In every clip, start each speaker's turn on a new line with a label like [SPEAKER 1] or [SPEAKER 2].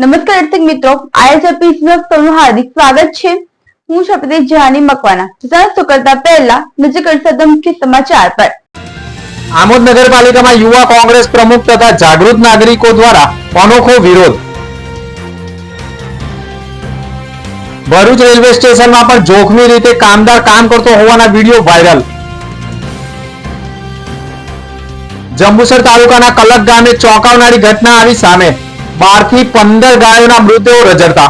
[SPEAKER 1] નમસ્કાર દર્શક મિત્રો, આઈએસએપીસીમાં તમારું હાર્દિક સ્વાગત છે। હું છું પ્રદેશ જહાની મકવાના। જાણતો કરતા પહેલા નજર કરતા મુખ્ય સમાચાર પર।
[SPEAKER 2] આમોદ નગરપાલિકામાં યુવા કોંગ્રેસ પ્રમુખ તથા જાગૃત નાગરિકો દ્વારા અનોખો વિરોધ। ભરૂચ રેલવે સ્ટેશનમાં પણ જોખમી રીતે કામદાર કામ કરતો હોવાના વિડીયો વાયરલ। જંબુસર તાલુકાના કલક ગામે ચોંકાવનારી ઘટના આવી સામે। 12 થી 15 ગાયોના મૃતદેહો રજડતા।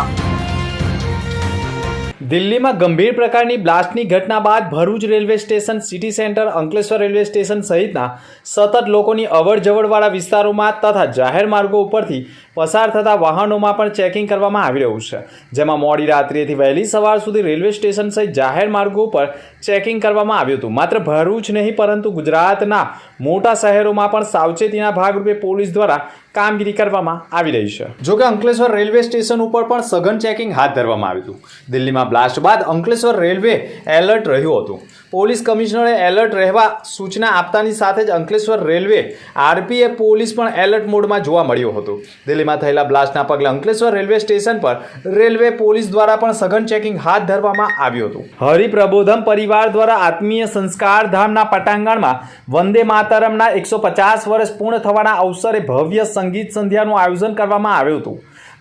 [SPEAKER 2] દિલ્હીમાં ગંભીર પ્રકારની બ્લાસ્ટની ઘટના બાદ Bharuch railway station, city centre, Ankleshwar railway station સહિતના સતત લોકોની અવરજવરવાળા વિસ્તારોમાં તથા જાહેર માર્ગો ઉપરથી પસાર થતા વાહનોમાં પણ ચેકિંગ કરવામાં આવી રહ્યું છે, જેમાં મોડી રાત્રિથી વહેલી સવાર સુધી રેલવે સ્ટેશન સહિત જાહેર માર્ગો ઉપર ચેકિંગ કરવામાં આવ્યું હતું। માત્ર ભરૂચ નહીં પરંતુ ગુજરાતના મોટા શહેરોમાં પણ સાવચેતીના ભાગરૂપે પોલીસ દ્વારા કામગીરી કરવામાં આવી રહી છે। જોકે અંકલેશ્વર રેલવે સ્ટેશન ઉપર પણ સઘન ચેકિંગ હાથ ધરવામાં આવ્યું હતું। દિલ્હીમાં બ્લાસ્ટ બાદ અંકલેશ્વર રેલવે એલર્ટ રહ્યું હતું। પોલીસ કમિશનરે એલર્ટ રહેવા સૂચના આપતાની સાથે જ અંકલેશ્વર રેલવે આરપીએફ પોલીસ પણ એલર્ટ મોડમાં જોવા મળ્યો હતો। દિલ્હીમાં થયેલા બ્લાસ્ટના પગલે અંકલેશ્વર રેલવે સ્ટેશન પર રેલવે પોલીસ દ્વારા પણ સઘન ચેકિંગ હાથ ધરવામાં આવ્યું હતું। હરિપ્રબોધમ પરિવાર દ્વારા આત્મીય સંસ્કાર ધામના પટાંગણમાં વંદે માતરમના 150 વર્ષ પૂર્ણ થવાના અવસરે ભવ્ય સંગીત સંધ્યાનું આયોજન કરવામાં આવ્યું હતું।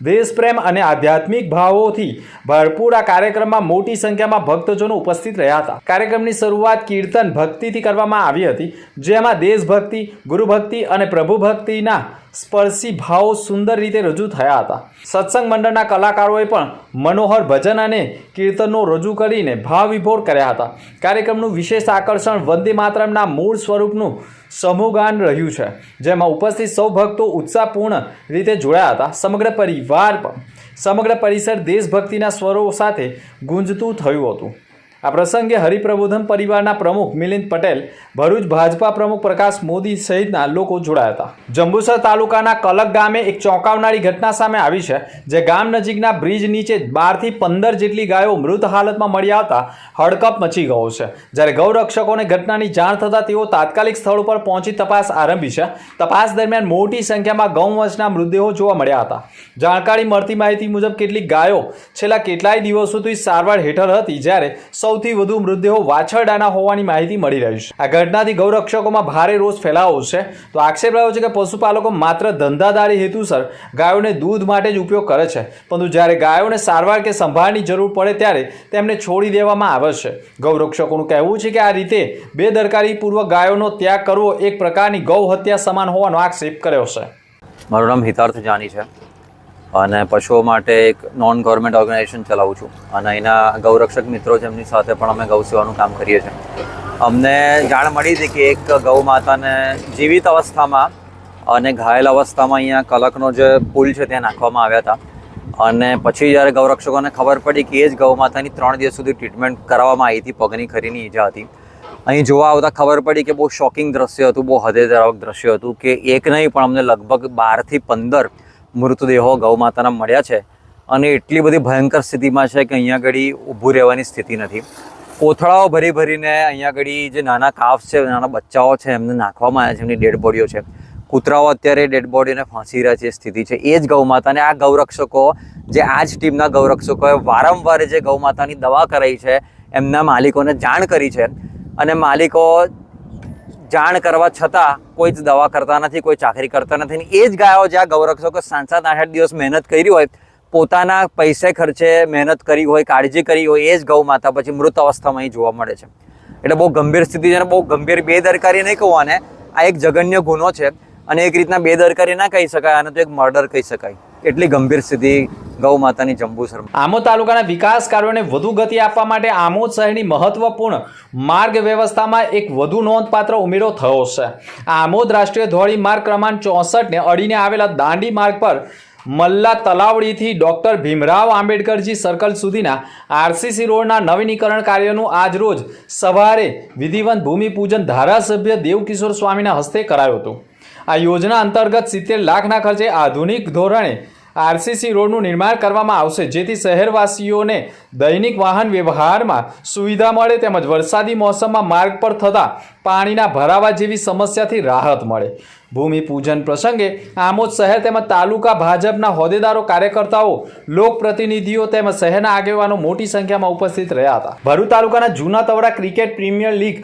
[SPEAKER 2] દેશપ્રેમ અને આધ્યાત્મિક ભાવોથી ભરપૂર આ કાર્યક્રમમાં મોટી સંખ્યામાં ભક્તજનો ઉપસ્થિત રહ્યા હતા। કાર્યક્રમની શરૂઆત કીર્તન ભક્તિથી કરવામાં આવી હતી, જેમાં દેશભક્તિ, ગુરુભક્તિ અને પ્રભુભક્તિના સ્પર્શી ભાવો સુંદર રીતે રજૂ થયા હતા। સત્સંગ મંડળના કલાકારોએ પણ મનોહર ભજન અને કીર્તનો રજૂ કરીને ભાવ વિભોર કર્યા હતા। કાર્યક્રમનું વિશેષ આકર્ષણ વંદે માતરમના મૂળ સ્વરૂપનું સમૂહગાન રહ્યું છે, જેમાં ઉપસ્થિત સૌ ભક્તો ઉત્સાહપૂર્ણ રીતે જોડાયા હતા। સમગ્ર પરિસર દેશભક્તિના સ્વરો સાથે ગુંજતું થયું હતું। આ પ્રસંગે હરિપ્રબોધમ પરિવારના પ્રમુખ મિલિંદ પટેલ, ભરૂચ ભાજપા પ્રમુખ પ્રકાશ મોદી સહિતના લોકો જોડાયા હતા। જંબુસર તાલુકાના કલક ગામે એક ચોંકાવનારી ઘટના સામે આવી છે, જે ગામ નજીકના બ્રિજ નીચે 12 થી 15 જેટલી ગાયો મૃત હાલતમાં મળી આવતા હડકંપ મચી ગયો છે। જ્યારે ગૌરક્ષકોને ઘટનાની જાણ થતાં તેઓ તાત્કાલિક સ્થળ ઉપર પહોંચી તપાસ આરંભી છે। તપાસ દરમિયાન મોટી સંખ્યામાં ગૌવંશના મૃતદેહો જોવા મળ્યા હતા। જાણકારી મળતી માહિતી મુજબ કેટલીક ગાયો છેલ્લા કેટલાય દિવસોથી સારવાર હેઠળ હતી, જ્યારે સૌથી વધુ મૃતદેહો વાછરડાના હોવાની માહિતી મળી રહી છે। આ ઘટનાથી ગૌરક્ષકોમાં ભારે રોષ ફેલાયો છે। તો આક્ષેપ રહ્યો છે કે પશુપાલકો માત્ર ધંધાદારી હેતુસર ગાયોને દૂધ માટે જ ઉપયોગ કરે છે, પરંતુ જ્યારે ગાયોને સારવાર કે સંભાળની જરૂર પડે ત્યારે તેમને છોડી દેવામાં આવે છે। ગૌરક્ષકોનું કહેવું છે કે આ રીતે બેદરકારીપૂર્વક ગાયોનો ત્યાગ કરવો એક પ્રકારની ગૌ હત્યા સમાન હોવાનો આક્ષેપ કર્યો છે।
[SPEAKER 3] મારું નામ હિતાર્થ જાની છે અને પશુઓ માટે એક નોન ગવર્મેન્ટ ઓર્ગેનાઇઝેશન ચલાવું છું અને અહીંના ગૌરક્ષક મિત્રો જેમની સાથે પણ અમે ગૌ સેવાનું કામ કરીએ છીએ। અમને જાણ મળી હતી કે એક ગૌ માતાને જીવિત અવસ્થામાં અને ઘાયલ અવસ્થામાં અહીંયા કલકનો જે પુલ છે ત્યાં નાખવામાં આવ્યા હતા અને પછી જ્યારે ગૌરક્ષકોને ખબર પડી કે એ જ ગૌ માતાની 3 દિવસ સુધી ટ્રીટમેન્ટ કરાવવામાં આવી હતી, પગની ખરીની ઈજા હતી। અહીં જોવા આવતા ખબર પડી કે બહુ શોકિંગ દ્રશ્ય હતું, બહુ હૃદયદ્રાવક દ્રશ્ય હતું કે એક નહીં પણ અમને લગભગ 12 થી 15 મૃતદેહો ગૌ માતાના મળ્યા છે અને એટલી બધી ભયંકર સ્થિતિમાં છે કે અહીંયા આગળ ઊભું રહેવાની સ્થિતિ નથી। કોથળાઓ ભરીને અહીંયા આગળ જે નાના કાફ છે, નાના બચ્ચાઓ છે, એમને નાખવામાં આવ્યા છે, એમની ડેડ બોડીઓ છે। કૂતરાઓ અત્યારે ડેડ બોડીને ફાંસી રહ્યા છે સ્થિતિ છે। એ જ ગૌ માતાને આ ગૌરક્ષકો, જે આ જ ટીમના ગૌરક્ષકોએ વારંવાર જે ગૌ માતાની દવા કરાઈ છે, એમના માલિકોને જાણ કરી છે અને માલિકો જાણ કરવા છતાં કોઈ જ દવા કરતા નથી, કોઈ ચાકરી કરતા નથી। એ જ ગાયો જ્યાં ગૌરક્ષકો 7-8 દિવસ મહેનત કરી હોય, પોતાના પૈસે ખર્ચે મહેનત કરી હોય, કાળજી કરી હોય, એ જ ગૌ માતા પછી મૃત અવસ્થામાં અહીં જોવા મળે છે। એટલે બહુ ગંભીર સ્થિતિ છે અને બહુ ગંભીર બેદરકારી નહીં કહેવાને, આ એક જઘન્ય ગુનો છે અને એક રીતના બેદરકારી ના કહી શકાય, આને તો એક મર્ડર કહી શકાય। એટલી ગંભીર સ્થિતિ ગૌ માતાની જંબુસરમાં।
[SPEAKER 2] આમોદ તાલુકાના વિકાસ કાર્યોને વધુ ગતિ આપવા માટે આમોદ શહેરની મહત્વપૂર્ણ માર્ગ વ્યવસ્થામાં એક વધુ નોંધપાત્ર ઉમેરો થયો છે। આમોદ રાષ્ટ્રીય ધોરી માર્ગ ક્રમાંક 64 ને અડીને આવેલા દાંડી માર્ગ પર મલ્લા તલાવડીથી ડોક્ટર ભીમરાવ આંબેડકરજી સર્કલ સુધીના આરસીસી રોડના નવીનીકરણ કાર્યનું આજ રોજ સવારે વિધિવત ભૂમિપૂજન ધારાસભ્ય દેવકિશોર સ્વામીના હસ્તે કરાયું હતું। આ યોજના અંતર્ગત 70 લાખના ખર્ચે આધુનિક ધોરણે આરસીસી રોડનું નિર્માણ કરવામાં આવશે, જેથી શહેરવાસીઓને દૈનિક વાહન વ્યવહારમાં સુવિધા મળે તેમજ વરસાદી મોસમમાં માર્ગ પર થતા પાણીના ભરાવા જેવી સમસ્યાથી રાહત મળે. ભૂમિપૂજન પ્રસંગે આમોદ શહેર તેમજ તાલુકા ભાજપના હોદ્દેદારો, કાર્યકર્તાઓ, લોકપ્રતિનિધિઓ તેમજ શહેરના આગેવાનો મોટી સંખ્યામાં ઉપસ્થિત રહ્યા હતા. ભરૂચ તાલુકાના જૂના Tavda cricket premier league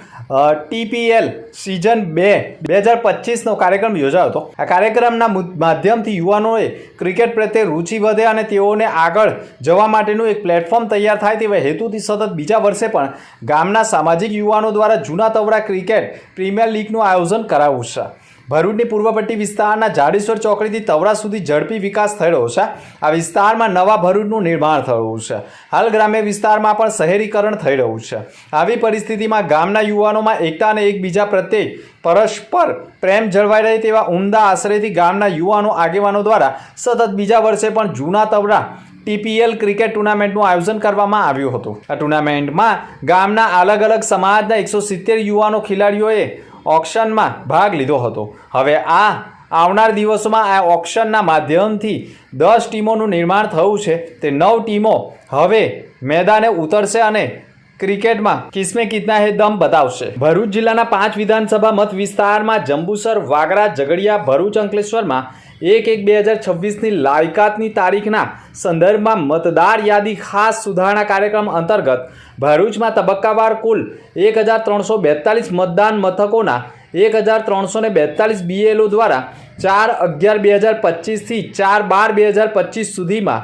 [SPEAKER 2] TPL season 2-2025નો કાર્યક્રમ યોજાયો હતો. આ કાર્યક્રમના માધ્યમથી યુવાનોએ ક્રિકેટ પ્રત્યે રુચિ વધે અને તેઓને આગળ જવા માટેનું એક પ્લેટફોર્મ તૈયાર થાય તેવા હેતુથી સતત બીજા વર્ષે પણ ગામના સામાજિક યુવાનો દ્વારા જૂના તવડા ક્રિકેટ પ્રીમિયર લીગનું આયોજન કરાયું છે. ભરૂચની પૂર્વપટ્ટી વિસ્તારના જાડેશ્વર ચોકડીથી તવડા સુધી ઝડપી વિકાસ થયો છે. આ વિસ્તારમાં નવા ભરૂચનું નિર્માણ થયું છે. હાલ ગ્રામ્ય વિસ્તારમાં પણ શહેરીકરણ થઈ રહ્યું છે. આવી પરિસ્થિતિમાં ગામના યુવાનોમાં એકતા અને એકબીજા પ્રત્યે પરસ્પર પ્રેમ જળવાઈ રહે તેવા ઉમદા આશયથી ગામના યુવાનો આગેવાનો દ્વારા સતત બીજા વર્ષે પણ જૂના તવડા TPL ક્રિકેટ ટુર્નામેન્ટનું આયોજન કરવામાં આવ્યું હતું. આ ટુર્નામેન્ટમાં ગામના અલગ અલગ સમાજના 170 યુવાનો ખેલાડીઓએ ઓક્શનમાં ભાગ લીધો હતો. હવે આવનાર દિવસોમાં આ ઓક્શનના માધ્યમથી 10 ટીમોનું નિર્માણ થયું છે. તે 9 ટીમો હવે મેદાને ઉતરશે અને ક્રિકેટમાં કિસ્મે કિતના હે દમ બતાવશે. ભરૂચ જિલ્લાના 5 વિધાનસભા મત વિસ્તારમાં જંબુસર, વાગરા, ઝઘડિયા, ભરૂચ, અંકલેશ્વરમાં 1/1/2026ની લાયકાતની તારીખના સંદર્ભમાં મતદાર યાદી ખાસ સુધારણા કાર્યક્રમ અંતર્ગત ભરૂચમાં તબક્કાવાર કુલ 1342 મતદાન મથકોના 1342 BLO દ્વારા 4/11/2025 થી 4/12/2025 સુધીમાં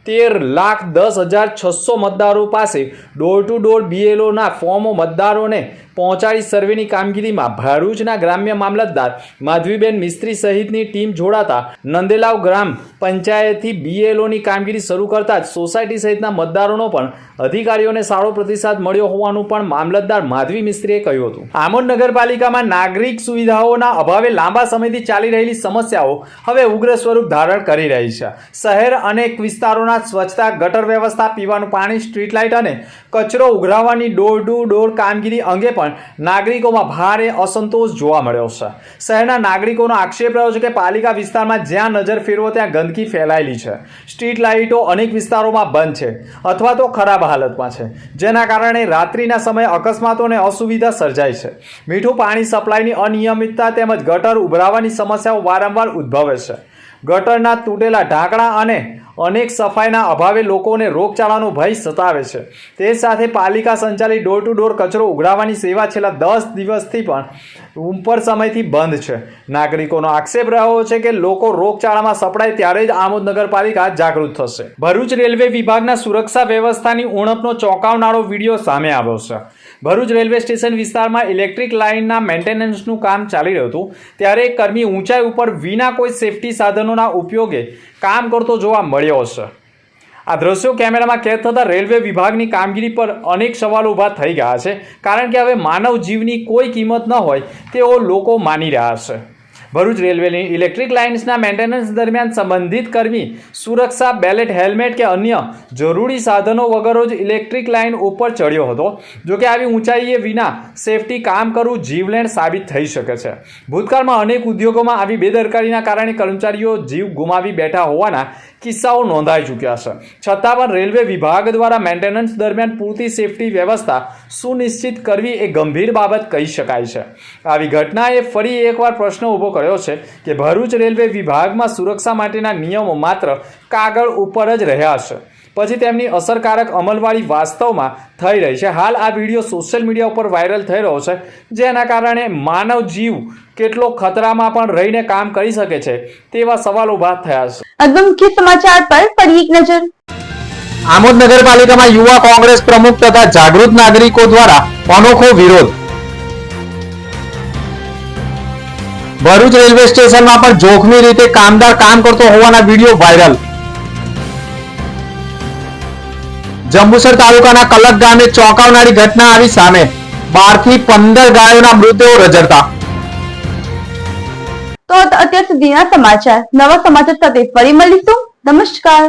[SPEAKER 2] 13,10,600 મતદારો પાસે ડોર ટુ ડોર BLOના ફોર્મો મતદારોને પહોંચાડી સર્વેની કામગીરીમાં ભરૂચના ગ્રામ્ય મામલતદાર માધવીબેન મિસ્ત્રી સહિતની ટીમ જોડાતા નંદેલાવ ગ્રામ પંચાયતથી BLOની કામગીરી શરૂ કરતા જ સોસાયટી સહિતના મતદારોનો પણ અધિકારીઓને સારો પ્રતિસાદ મળ્યો હોવાનું પણ મામલતદાર માધવી મિસ્ત્રીએ કહ્યું હતું. આમોદ નગરપાલિકામાં નાગરિક સુવિધાઓના અભાવે લાંબા સમયથી ચાલી રહેલી સમસ્યાઓ હવે ઉગ્ર સ્વરૂપ ધારણ કરી રહી છે. શહેર અનેક વિસ્તારોના સ્વચ્છતા, ગટર વ્યવસ્થા, પીવાનું પાણી, સ્ટ્રીટ લાઇટ અને કચરો ઉઘરાવવાની ડોર ટુ ડોર કામગીરી અંગે પણ નાગરિકોમાં ભારે અસંતોષ જોવા મળ્યો છે. શહેરના નાગરિકોનો આક્ષેપ રહ્યો છે કે પાલિકા વિસ્તારમાં જ્યાં નજર ફેરવો ત્યાં ગંદકી ફેલાયેલી છે. સ્ટ્રીટ લાઇટો અનેક વિસ્તારોમાં બંધ છે અથવા તો ખરાબ હાલતમાં છે, જેના કારણે રાત્રિના સમયે અકસ્માતો અને અસુવિધા સર્જાય છે. મીઠું પાણી સપ્લાયની અનિયમિતતા તેમજ ગટર ઉભરાવાની સમસ્યાઓ વારંવાર ઉદ્ભવે છે. ગટરના તૂટેલા ઢાંકણા અને અનેક સફાઈના અભાવે લોકોને રોગચાળાનો ભય સતાવે છે. તે સાથે પાલિકા સંચાલિત ડોર ટુ ડોર કચરો ઉઘરાવવાની સેવા છેલ્લા 10 દિવસથી પણ ઉપર સમયથી બંધ છે. નાગરિકોનો આક્ષેપ રહ્યો છે કે લોકો રોગચાળામાં સપડાય ત્યારે જ આમોદ નગરપાલિકા જાગૃત થશે. ભરૂચ રેલવે વિભાગના સુરક્ષા વ્યવસ્થાની ઉણપનો ચોંકાવનારો વિડીયો સામે આવ્યો છે. ભરૂચ રેલવે સ્ટેશન વિસ્તારમાં ઇલેક્ટ્રિક લાઇનના મેન્ટેનન્સનું કામ ચાલી રહ્યું હતું ત્યારે એક કર્મી ઊંચાઈ ઉપર વિના કોઈ સેફટી સાધનોના ઉપયોગે કામ કરતો જોવા મળ્યો છે. આ દ્રશ્યો કેમેરામાં કેદ થતાં રેલવે વિભાગની કામગીરી પર અનેક સવાલો ઊભા થઈ ગયા છે, કારણ કે હવે માનવ જીવની કોઈ કિંમત ન હોય તેવો લોકો માની રહ્યા છે. ભરૂચ રેલવેની ઇલેક્ટ્રિક લાઇન્સના મેન્ટેનન્સ દરમિયાન સંબંધિત કર્મી સુરક્ષા, બેલેટ, હેલ્મેટ કે અન્ય જરૂરી સાધનો વગર જ ઇલેક્ટ્રિક લાઇન ઉપર ચડ્યો હતો. જોકે આવી ઊંચાઈએ વિના સેફટી કામ કરવું જીવલેણ સાબિત થઈ શકે છે. ભૂતકાળમાં અનેક ઉદ્યોગોમાં આવી બેદરકારીના કારણે કર્મચારીઓ જીવ ગુમાવી બેઠા હોવાના કિસ્સાઓ નોંધાઈ ચૂક્યા છે. છતાં પણ રેલવે વિભાગ દ્વારા મેન્ટેનન્સ દરમિયાન પૂરતી સેફટી વ્યવસ્થા સુનિશ્ચિત કરવી એ ગંભીર બાબત કહી શકાય છે. આવી ઘટનાએ ફરી એકવાર પ્રશ્ન ઊભો કર્યો છે કે ભરૂચ રેલવે વિભાગમાં સુરક્ષા માટેના નિયમો માત્ર કાગળ ઉપર જ રહ્યા છે, પછી તેમની અસરકારક અમલવારી વાસ્તવમાં થઈ રહી છે. હાલ આ વિડીયો સોશિયલ મીડિયા ઉપર વાયરલ થઈ રહ્યો છે, જેના કારણે માનવ જીવ કેટલો ખતરામાં પણ રહીને કામ કરી શકે છે તેવા સવાલો ઊભા થયા છે.
[SPEAKER 1] અગમ મુખ્ય સમાચાર પર ફરી એક નજર.
[SPEAKER 2] આમોદ નગરપાલિકામાં યુવા કોંગ્રેસ પ્રમુખ તથા જાગૃત નાગરિકો દ્વારા અનોખો વિરોધ. ભરૂચ રેલવે સ્ટેશનમાં પણ જોખમી રીતે કામદાર કામ કરતો હોવાના વિડીયો વાયરલ. જંબુસર તાલુકાના કલક ગામે ચોંકાવનારી ઘટના આવી સામે. 12 થી 15 ગાયોના મૃતદેહો રજડતા.
[SPEAKER 1] તો અત્યાર સુધીના સમાચાર. નવા સમાચાર સાથે ફરી મળીશું. નમસ્કાર.